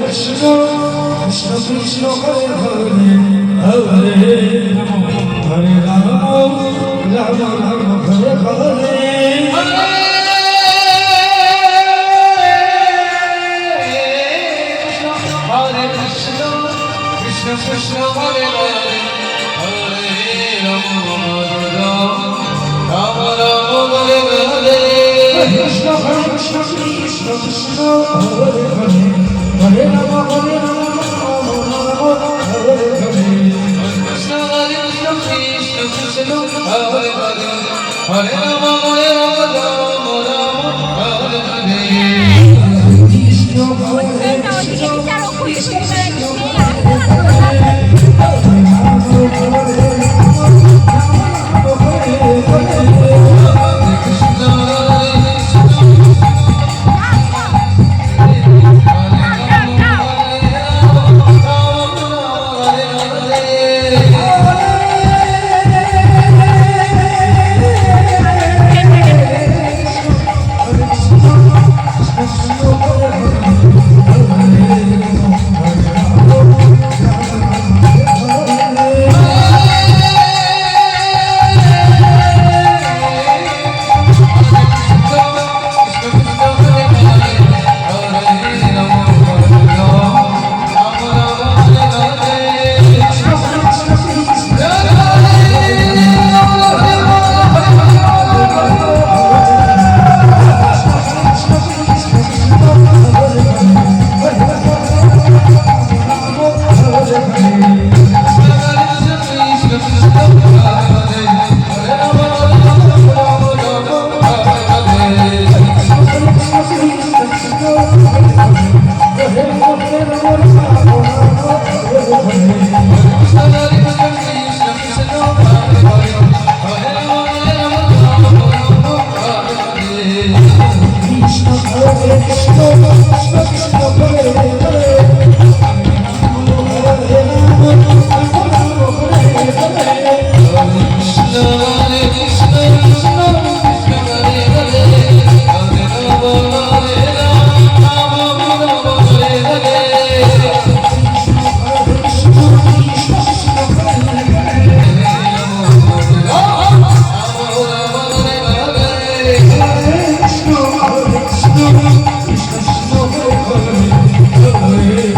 Krishna Krishna Krishna Hare Hare Hare Hare Ram Ram Ram Hare Hare Hare Krishna, Krishna Krishna Hare Hare, Hare Rama Hare Rama, Rama Rama Hare Hare. Krishna Krishna Krishna Krishna Hare Hare, Hare Rama Hare Rama, Rama Rama Hare Hare. Krishna Hare Krishna Krishna Krishna Hare Hare, Hare Rama Hare Rama, Rama Rama Hare Hare. Krishna Hare Krishna Krishna Krishna Hare Hare